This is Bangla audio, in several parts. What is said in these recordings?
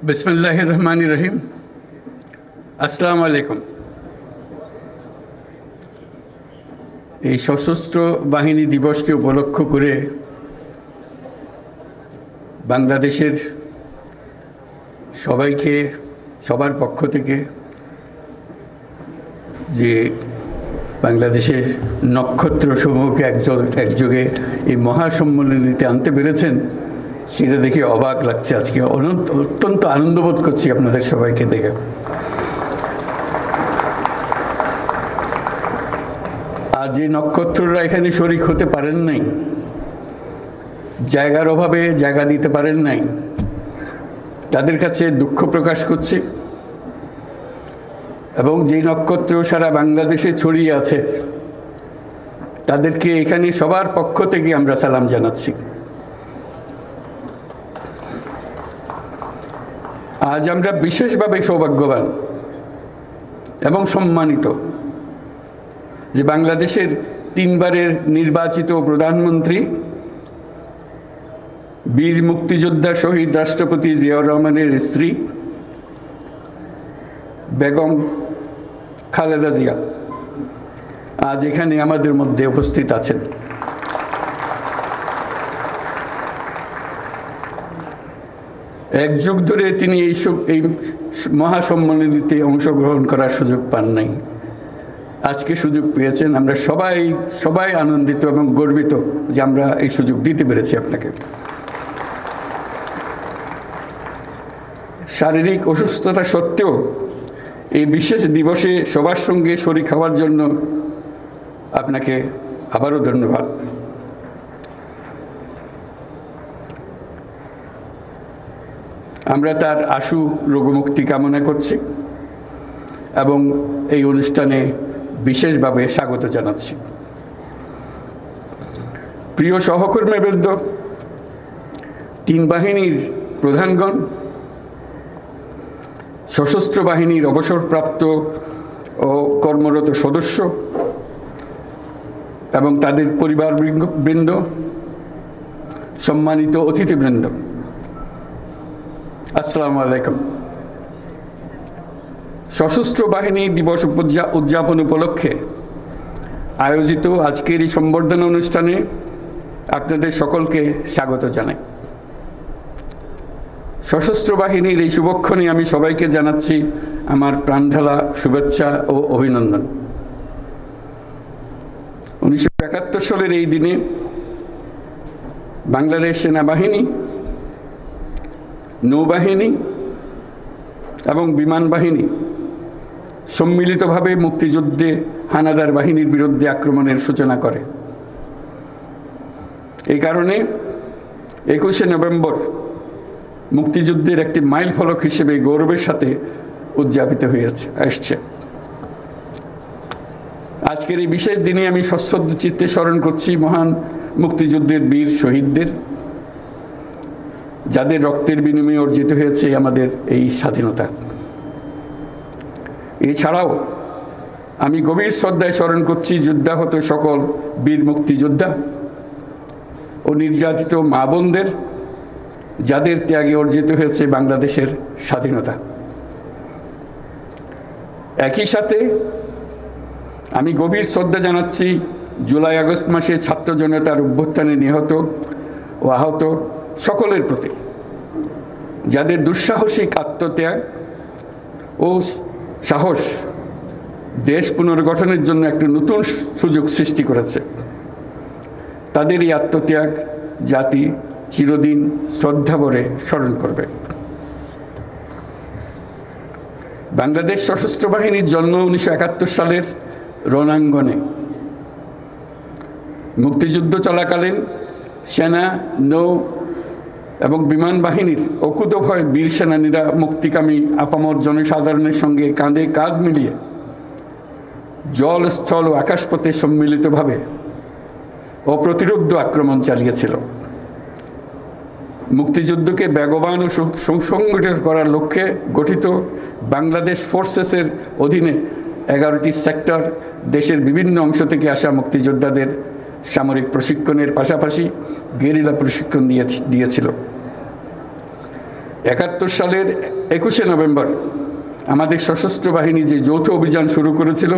बिस्मिल्लाहिर रहमानिर रहीम। अस्सलामु आलैकुम। এই সশস্ত্র বাহিনী দিবসকে উপলক্ষ করে বাংলাদেশের সবাইকে সবার পক্ষ থেকে যে বাংলাদেশের নক্ষত্রসমূহকে একযোগে এই মহাসম্মেলনীতে আনতে পেরেছেন সেটা দেখে অবাক লাগছে। আজকে অত্যন্ত আনন্দবোধ করছি আপনাদের সবাইকে দেখে। আর যে নক্ষত্ররা এখানে শরীক হতে পারেন নাই, জায়গার অভাবে জায়গা দিতে পারেন নাই, তাদের কাছে দুঃখ প্রকাশ করছে। এবং যেই নক্ষত্র সারা বাংলাদেশে ছড়িয়ে আছে তাদেরকে এখানে সবার পক্ষ থেকে আমরা সালাম জানাচ্ছি। আজ আমরা বিশেষভাবে সৌভাগ্যবান এবং সম্মানিত যে বাংলাদেশের 3 বারের নির্বাচিত প্রধানমন্ত্রী বীর মুক্তিযোদ্ধা শহীদ রাষ্ট্রপতি জিয়াউর রহমানের স্ত্রী বেগম খালেদা জিয়া আজ এখানে আমাদের মধ্যে উপস্থিত আছেন। এক যুগ ধরে তিনি এই মহাসম্মেলনীতে অংশগ্রহণ করার সুযোগ পান নাই, আজকে সুযোগ পেয়েছেন। আমরা সবাই আনন্দিত এবং গর্বিত যে আমরা এই সুযোগ দিতে পেরেছি আপনাকে। শারীরিক অসুস্থতা সত্ত্বেও এই বিশেষ দিবসে সবার সঙ্গে শরীক হওয়ার জন্য আপনাকে আবারও ধন্যবাদ। আমরা তার আশু রোগমুক্তি কামনা করছি এবং এই অনুষ্ঠানে বিশেষভাবে স্বাগত জানাচ্ছি। প্রিয় সহকর্মীবৃন্দ, 3 বাহিনীর প্রধানগণ, সশস্ত্র বাহিনীর অবসরপ্রাপ্ত ও কর্মরত সদস্য এবং তাদের পরিবারবৃন্দ, সম্মানিত অতিথিবৃন্দ, আসসালামু আলাইকুম। সশস্ত্র বাহিনী দিবস উদযাপন উপলক্ষে আয়োজিত আজকের এই সম্বর্ধনা অনুষ্ঠানে আপনাদের সকলকে স্বাগত জানাই। সশস্ত্র বাহিনীর এই শুভক্ষণে আমি সবাইকে জানাচ্ছি আমার প্রাণঢালা শুভেচ্ছা ও অভিনন্দন। 1971 সালের এই দিনে বাংলাদেশ সেনাবাহিনী, নৌবাহিনী এবং বিমান বাহিনী সম্মিলিতভাবে মুক্তিযুদ্ধে হানাদার বাহিনীর বিরুদ্ধে আক্রমণের সূচনা করে। এই কারণে 21শে নভেম্বর মুক্তিযুদ্ধের একটি মাইল ফলক হিসেবে গৌরবের সাথে উদযাপিত হয়ে আসছে। আজকের এই বিশেষ দিনে আমি সশ্রদ্ধ চিত্তে স্মরণ করছি মহান মুক্তিযুদ্ধের বীর শহীদদের, যাদের রক্তের বিনিময়ে অর্জিত হয়েছে আমাদের এই স্বাধীনতা। এছাড়াও আমি গভীর শ্রদ্ধায় স্মরণ করছি যুদ্ধাহত সকল বীর মুক্তিযোদ্ধা ও নির্যাতিত মা বোনদের, যাদের ত্যাগে অর্জিত হয়েছে বাংলাদেশের স্বাধীনতা। একই সাথে আমি গভীর শ্রদ্ধা জানাচ্ছি জুলাই আগস্ট মাসে ছাত্র জনতার অভ্যুত্থানে নিহত ও আহত সকলের প্রতি, যাদের দুঃসাহসিক আত্মত্যাগ ও সাহস দেশ পুনর্গঠনের জন্য একটি নতুন সুযোগ সৃষ্টি করেছে। তাদের এই আত্মত্যাগ জাতি চিরদিন শ্রদ্ধা ভরে স্মরণ করবে। বাংলাদেশ সশস্ত্র বাহিনীর জন্ম 1971 সালের রণাঙ্গনে। মুক্তিযুদ্ধ চলাকালীন সেনা, নৌ এবং বিমান বাহিনীর অকুতোভয় বীর সেনানীরা মুক্তিকামী আপামর জনসাধারণের সঙ্গে কাঁধে কাঁধ মিলিয়ে জল, স্থল ও আকাশপথে সম্মিলিতভাবে অপ্রতিরোধ্য আক্রমণ চালিয়েছিল। মুক্তিযুদ্ধকে বেগবান ও সুসংগঠিত করার লক্ষ্যে গঠিত বাংলাদেশ ফোর্সেসের অধীনে 11টি সেক্টর দেশের বিভিন্ন অংশ থেকে আসা মুক্তিযোদ্ধাদের সামরিক প্রশিক্ষণের পাশাপাশি গেরিলা প্রশিক্ষণ দিয়েছিল। 71 সালের 21শে নভেম্বর আমাদের সশস্ত্র বাহিনী যে যৌথ অভিযান শুরু করেছিল,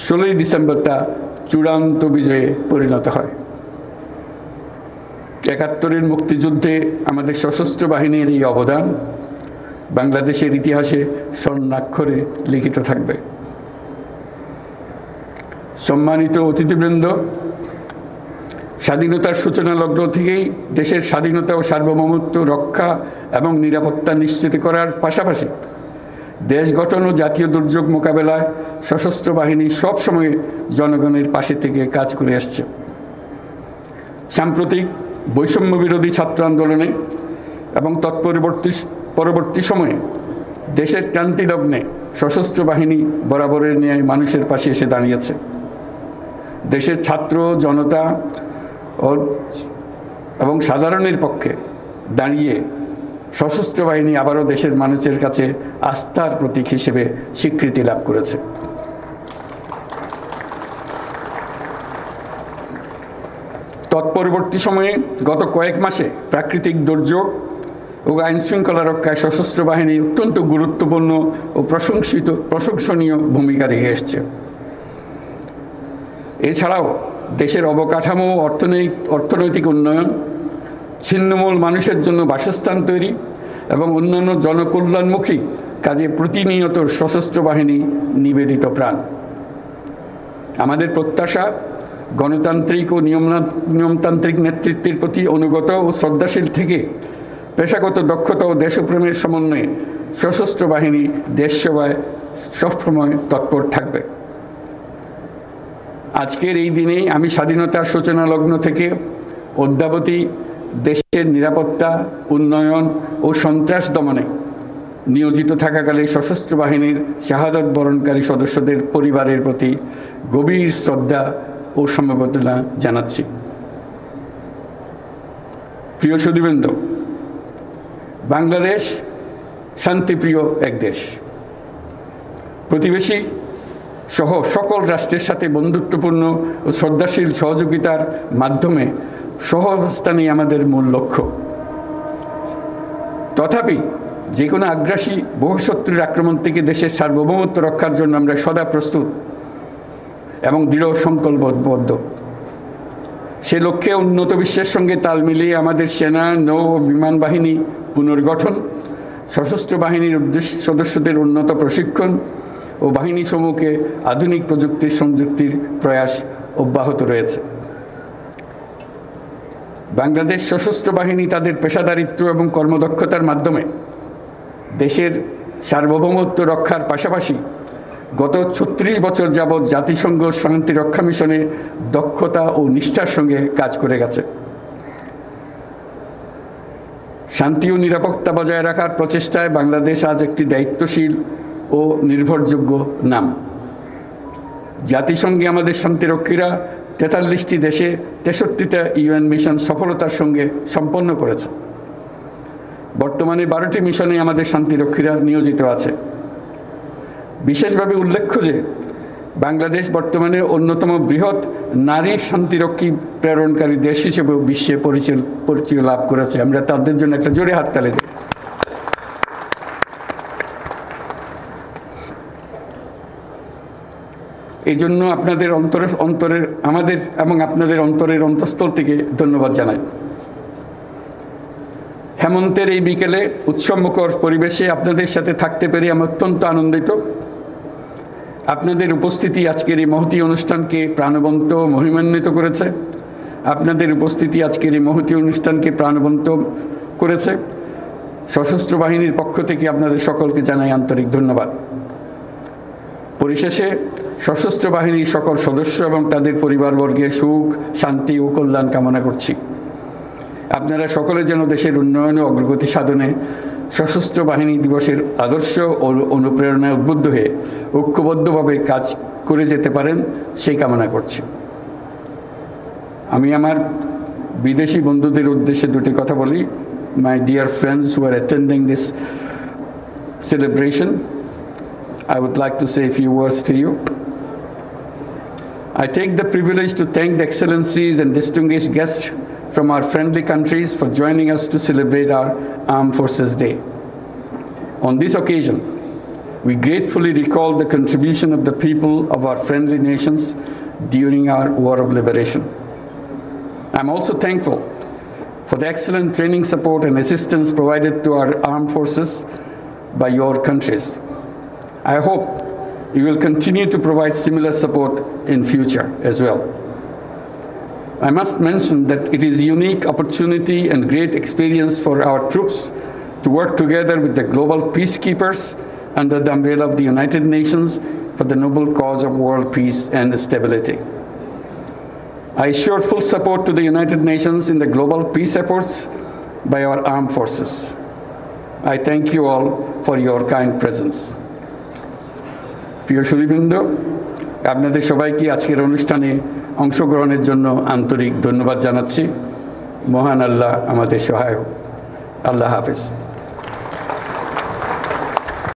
16ই ডিসেম্বর তা চূড়ান্ত বিজয়ে পরিণত হয়। 71-এর মুক্তিযুদ্ধে আমাদের সশস্ত্র বাহিনীর এই অবদান বাংলাদেশের ইতিহাসে স্বর্ণাক্ষরে লিখিত থাকবে। সম্মানিত অতিথিবৃন্দ, স্বাধীনতার সূচনা লগ্ন থেকেই দেশের স্বাধীনতা ও সার্বভৌমত্ব রক্ষা এবং নিরাপত্তা নিশ্চিত করার পাশাপাশি দেশ গঠন ও জাতীয় দুর্যোগ মোকাবেলায় সশস্ত্র বাহিনী সবসময় জনগণের পাশে থেকে কাজ করে আসছে। সাম্প্রতিক বৈষম্য বিরোধী ছাত্র আন্দোলনে এবং পরবর্তী সময়ে দেশের ক্রান্তিলগ্নে সশস্ত্র বাহিনী বরাবরের ন্যায় মানুষের পাশে এসে দাঁড়িয়েছে। দেশের ছাত্র জনতা এবং সাধারণের পক্ষে দাঁড়িয়ে সশস্ত্র বাহিনী আবারও দেশের মানুষের কাছে আস্থার প্রতীক হিসেবে স্বীকৃতি লাভ করেছে। তৎপরবর্তী সময়ে গত কয়েক মাসে প্রাকৃতিক দুর্যোগ ও আইন শৃঙ্খলা রক্ষায় সশস্ত্র বাহিনী অত্যন্ত গুরুত্বপূর্ণ ও প্রশংসনীয় ভূমিকা রেখে এসছে। এছাড়াও দেশের অবকাঠামো, অর্থনৈতিক উন্নয়ন, ছিন্নমূল মানুষের জন্য বাসস্থান তৈরি এবং অন্যান্য জনকল্যাণমুখী কাজে প্রতিনিয়ত সশস্ত্র বাহিনী নিবেদিত প্রাণ। আমাদের প্রত্যাশা, গণতান্ত্রিক ও নিয়মতান্ত্রিক নেতৃত্বের প্রতি অনুগত ও শ্রদ্ধাশীল থেকে পেশাগত দক্ষতা ও দেশপ্রেমের সমন্বয়ে সশস্ত্র বাহিনী দেশ সেবায় সবসময় তৎপর থাকবে। আজকের এই দিনেই আমি স্বাধীনতার সূচনা লগ্ন থেকে অদ্যাবধি দেশের নিরাপত্তা, উন্নয়ন ও সন্ত্রাস দমনে নিয়োজিত থাকাকালে সশস্ত্র বাহিনীর শাহাদাত বরণকারী সদস্যদের পরিবারের প্রতি গভীর শ্রদ্ধা ও সমবেদনা জানাচ্ছি। প্রিয় সুধীবৃন্দ, বাংলাদেশ শান্তিপ্রিয় এক দেশ। প্রতিবেশী সহ সকল রাষ্ট্রের সাথে বন্ধুত্বপূর্ণ ও শ্রদ্ধাশীল সহযোগিতার মাধ্যমে সহাবস্থানই আমাদের মূল লক্ষ্য। তথাপি যে কোনো আগ্রাসী বহুশত্রুর আক্রমণ থেকে দেশের সার্বভৌমত্ব রক্ষার জন্য আমরা সদা প্রস্তুত এবং দৃঢ় সংকল্পবদ্ধ। সে লক্ষ্যে উন্নত বিশ্বের সঙ্গে তাল মিলিয়ে আমাদের সেনা, নৌ ও বিমান বাহিনী পুনর্গঠন, সশস্ত্র বাহিনীর সদস্যদের উন্নত প্রশিক্ষণ ও বাহিনী সমূহকে আধুনিক প্রযুক্তির সংযুক্তির প্রয়াস অব্যাহত রয়েছে। বাংলাদেশ সশস্ত্র বাহিনী তাদের পেশাদারিত্ব এবং কর্মদক্ষতার মাধ্যমে দেশের সার্বভৌমত্ব রক্ষার পাশাপাশি গত 36 বছর যাবৎ জাতিসংঘ শান্তিরক্ষা মিশনে দক্ষতা ও নিষ্ঠার সঙ্গে কাজ করে গেছে। শান্তি ও নিরাপত্তা বজায় রাখার প্রচেষ্টায় বাংলাদেশ আজ একটি দায়িত্বশীল ও নির্ভরযোগ্য নাম। জাতিসংঘে আমাদের শান্তিরক্ষীরা 43টি দেশে 63টা ইউএন মিশন সফলতার সঙ্গে সম্পন্ন করেছে। বর্তমানে 12টি মিশনে আমাদের শান্তিরক্ষীরা নিয়োজিত আছে। বিশেষভাবে উল্লেখ্য যে বাংলাদেশ বর্তমানে অন্যতম বৃহৎ নারী শান্তিরক্ষী প্রেরণকারী দেশ হিসেবে বিশ্বে পরিচয় লাভ করেছে। আমরা তাদের জন্য একটা জোরে হাততালি দিই। এই জন্য আপনাদের আমাদের এবং আপনাদের অন্তরের অন্তঃস্থল থেকে ধন্যবাদ জানাই। হেমন্তের এই বিকেলে উৎসবমুখর পরিবেশে আপনাদের সাথে থাকতে পেরে আমি অত্যন্ত আনন্দিত। আপনাদের উপস্থিতি আজকের এই মহতী অনুষ্ঠানকে প্রাণবন্ত মহিমান্বিত করেছে। আপনাদের উপস্থিতি আজকের এই মহতী অনুষ্ঠানকে প্রাণবন্ত করেছে। সশস্ত্র বাহিনীর পক্ষ থেকে আপনাদের সকলকে জানাই আন্তরিক ধন্যবাদ। পরিশেষে সশস্ত্র বাহিনীর সকল সদস্য এবং তাদের পরিবারবর্গের সুখ, শান্তি ও কল্যাণ কামনা করছি। আপনারা সকলে যেন দেশের উন্নয়ন ও অগ্রগতি সাধনে সশস্ত্র বাহিনী দিবসের আদর্শ ও অনুপ্রেরণায় উদ্বুদ্ধ হয়ে ঐক্যবদ্ধভাবে কাজ করে যেতে পারেন সেই কামনা করছি। আমি আমার বিদেশি বন্ধুদের উদ্দেশ্যে দুটি কথা বলি। My dear friends who are attending this celebration, I would like to say a few words to you. I take the privilege to thank the excellencies and distinguished guests from our friendly countries for joining us to celebrate our Armed Forces Day. On this occasion, we gratefully recall the contribution of the people of our friendly nations during our War of Liberation. I'm also thankful for the excellent training support and assistance provided to our armed forces by your countries. I hope you will continue to provide similar support in future as well. I must mention that it is a unique opportunity and great experience for our troops to work together with the global peacekeepers under the umbrella of the United Nations for the noble cause of world peace and stability. I assure full support to the United Nations in the global peace efforts by our armed forces. I thank you all for your kind presence. প্রিয় সুধীবৃন্দ, আপনাদের সবাইকে আজকের অনুষ্ঠানে অংশগ্রহণের জন্য আন্তরিক ধন্যবাদ জানাচ্ছি। মহান আল্লাহ আমাদের সহায় হোক। আল্লাহ হাফেজ।